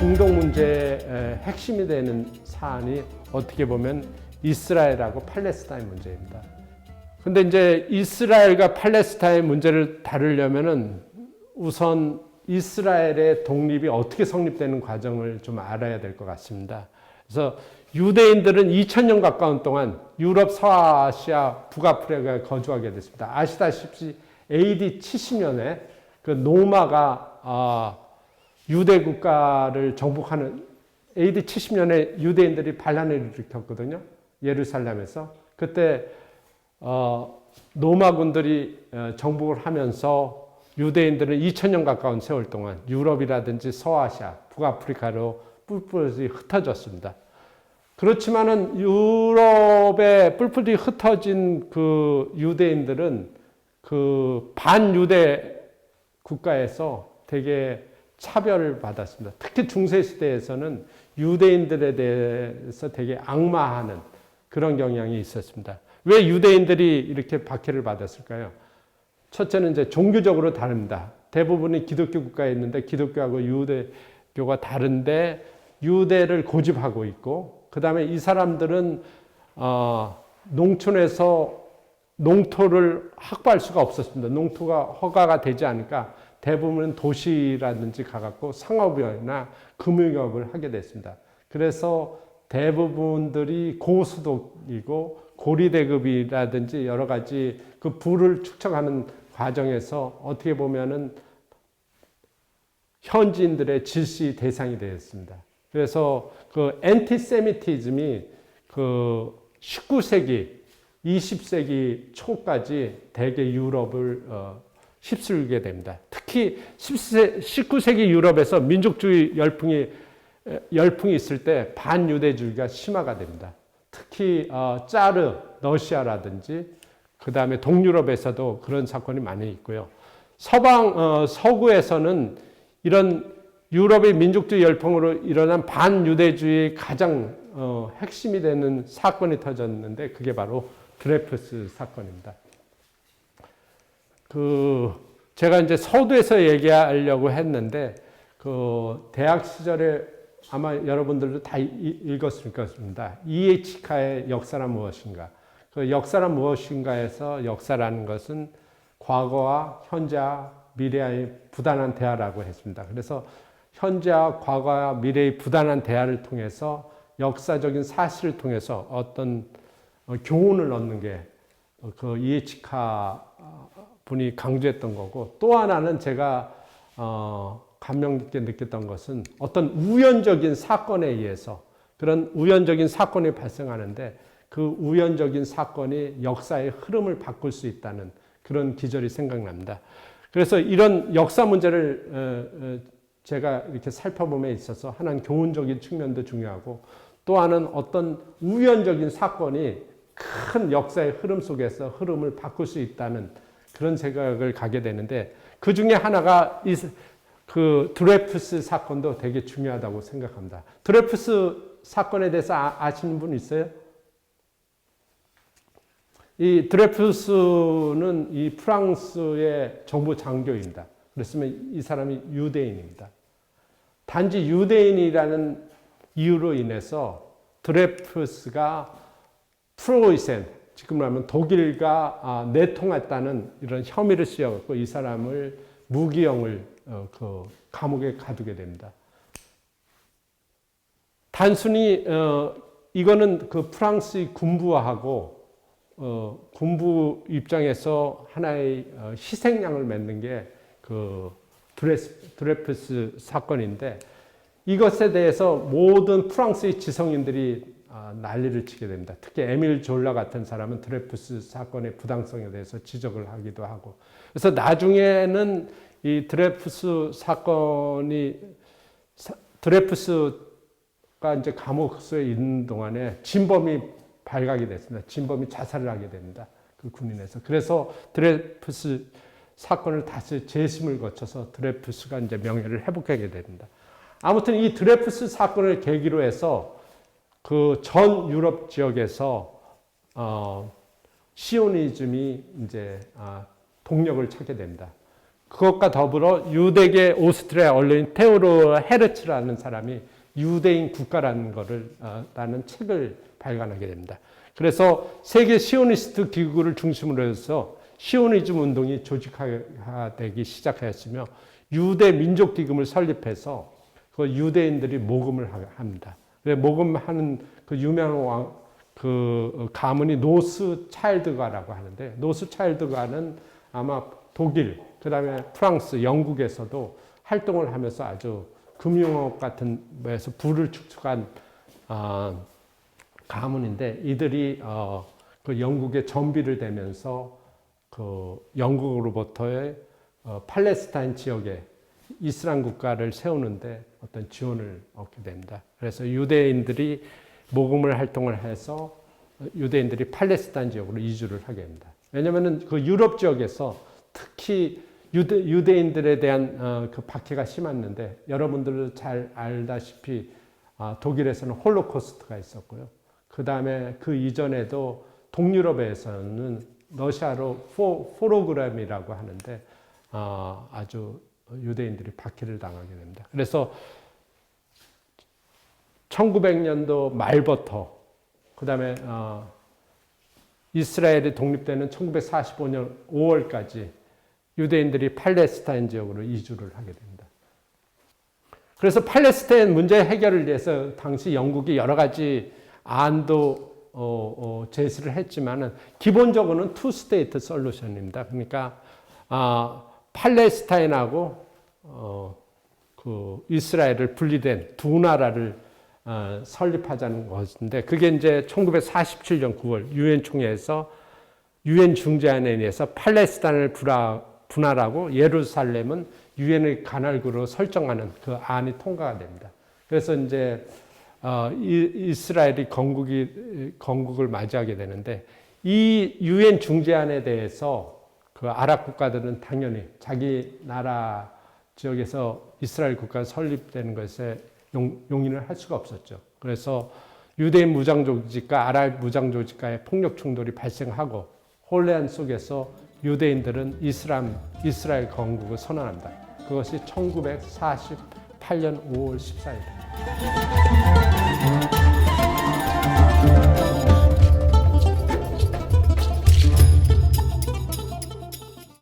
중동 문제의 핵심이 되는 사안이 어떻게 보면 이스라엘하고 팔레스타인 문제입니다. 근데 이제 이스라엘과 팔레스타인 문제를 다루려면은 우선 이스라엘의 독립이 어떻게 성립되는 과정을 좀 알아야 될 것 같습니다. 그래서 유대인들은 2000년 가까운 동안 유럽, 서아시아, 북아프리카에 거주하게 됐습니다. 아시다시피 AD 70년에 그 노마가 유대 국가를 정복하는 AD 70년에 유대인들이 반란을 일으켰거든요. 예루살렘에서. 그때 로마군들이 정복을 하면서 유대인들은 2000년 가까운 세월 동안 유럽이라든지 서아시아, 북아프리카로 뿔뿔이 흩어졌습니다. 그렇지만은 유럽에 뿔뿔이 흩어진 그 유대인들은 그 반유대 국가에서 되게 차별을 받았습니다. 특히 중세시대에서는 유대인들에 대해서 되게 악마하는 그런 경향이 있었습니다. 왜 유대인들이 이렇게 박해를 받았을까요? 첫째는 이제 종교적으로 다릅니다. 대부분이 기독교 국가에 있는데 기독교하고 유대교가 다른데 유대를 고집하고 있고, 그 다음에 이 사람들은 농촌에서 농토를 확보할 수가 없었습니다. 농토가 허가가 되지 않으니까 대부분은 도시라든지 가갖고 상업이나 금융업을 하게 됐습니다. 그래서 대부분들이 고소득이고 고리대급이라든지 여러 가지 그 부를 축적하는 과정에서 어떻게 보면은 현지인들의 질시 대상이 되었습니다. 그래서 그 엔티세미티즘이 그 19세기, 20세기 초까지 대개 유럽을 휩쓸게 됩니다. 특히 19세기 유럽에서 민족주의 열풍이 있을 때 반유대주의가 심화가 됩니다. 특히 짜르, 러시아라든지 그 다음에 동유럽에서도 그런 사건이 많이 있고요. 서구에서는 이런 유럽의 민족주의 열풍으로 일어난 반유대주의의 가장 핵심이 되는 사건이 터졌는데 그게 바로 드레푸스 사건입니다. 제가 이제 서두에서 얘기하려고 했는데 대학 시절에 아마 여러분들도 다 읽었을 것입니다. E.H.카의 역사란 무엇인가? 그 역사란 무엇인가에서 역사라는 것은 과거와 현재와 미래의 부단한 대화라고 했습니다. 그래서 현재와 과거와 미래의 부단한 대화를 통해서 역사적인 사실을 통해서 어떤 교훈을 얻는 게 그 E.H.카 분이 강조했던 거고, 또 하나는 제가 감명 깊게 느꼈던 것은 어떤 우연적인 사건에 의해서 그런 우연적인 사건이 발생하는데 그 우연적인 사건이 역사의 흐름을 바꿀 수 있다는 그런 기절이 생각납니다. 그래서 이런 역사 문제를 제가 이렇게 살펴봄에 있어서 하나는 교훈적인 측면도 중요하고, 또 하나는 어떤 우연적인 사건이 큰 역사의 흐름 속에서 흐름을 바꿀 수 있다는 그런 생각을 가게 되는데, 그 중에 하나가 그 드레푸스 사건도 되게 중요하다고 생각합니다. 드레푸스 사건에 대해서 아시는 분 있어요? 이 드레푸스는 이 프랑스의 정부 장교입니다. 그랬으면 이 사람이 유대인입니다. 단지 유대인이라는 이유로 인해서 드레푸스가 프로이센, 지금 말하면 독일과 내통했다는 이런 혐의를 씌워갖고 이 사람을 무기형을 감옥에 가두게 됩니다. 단순히 이거는 그 프랑스의 군부하고 군부 입장에서 하나의 희생양을 맺는 게 그 드레푸스 사건인데, 이것에 대해서 모든 프랑스의 지성인들이 난리를 치게 됩니다. 특히 에밀 졸라 같은 사람은 드레푸스 사건의 부당성에 대해서 지적을 하기도 하고, 그래서 나중에는 이 드레푸스 사건이 드레푸스가 이제 감옥에 있는 동안에 진범이 발각이 됐습니다. 진범이 자살을 하게 됩니다. 그 군인에서. 그래서 드레푸스 사건을 다시 재심을 거쳐서 드레푸스가 이제 명예를 회복하게 됩니다. 아무튼 이 드레푸스 사건을 계기로 해서 그 전 유럽 지역에서 시오니즘이 이제 동력을 찾게 됩니다. 그것과 더불어 유대계 오스트리아 언론인 테오로 헤르츠라는 사람이 유대인 국가라는 것을 라는 책을 발간하게 됩니다. 그래서 세계 시오니스트 기구를 중심으로 해서 시오니즘 운동이 조직화되기 시작하였으며 유대 민족 기금을 설립해서 그 유대인들이 모금을 합니다. 모금하는 그 유명한 그 가문이 노스 차일드가라고 하는데, 노스 차일드가는 아마 독일, 그 다음에 프랑스, 영국에서도 활동을 하면서 아주 금융업 같은 데서 부를 축적한 가문인데, 이들이 그 영국의 전비를 대면서 그 영국으로부터의 팔레스타인 지역에 이슬람 국가를 세우는데 어떤 지원을 얻게 됩니다. 그래서 유대인들이 모금을 활동을 해서 유대인들이 팔레스타인 지역으로 이주를 하게 됩니다. 왜냐하면 그 유럽 지역에서 특히 유대인들에 대한 그 박해가 심했는데, 여러분들도 잘 알다시피 독일에서는 홀로코스트가 있었고요. 그 다음에 그 이전에도 동유럽에서는 러시아로 포로그램이라고 하는데 아주 유대인들이 박해를 당하게 됩니다. 그래서 1900년도 말부터 그 다음에 이스라엘이 독립되는 1945년 5월까지 유대인들이 팔레스타인 지역으로 이주를 하게 됩니다. 그래서 팔레스타인 문제 해결을 위해서 당시 영국이 여러 가지 안도 제시를 했지만은 기본적으로는 투 스테이트 솔루션입니다. 그러니까 팔레스타인하고 그 이스라엘을 분리된 두 나라를 설립하자는 것인데, 그게 이제 1947년 9월 유엔 총회에서 유엔 중재안에 의해서 팔레스타인을 분할하고 예루살렘은 유엔의 관할구로 설정하는 그 안이 통과가 됩니다. 그래서 이제 이스라엘이 건국을 맞이하게 되는데, 이 유엔 중재안에 대해서 그 아랍 국가들은 당연히 자기 나라 지역에서 이스라엘 국가가 설립되는 것에 용인을 할 수가 없었죠. 그래서 유대인 무장 조직과 아랍 무장 조직과의 폭력 충돌이 발생하고 혼란 속에서 유대인들은 이스라엘 건국을 선언합니다. 그것이 1948년 5월 14일입니다.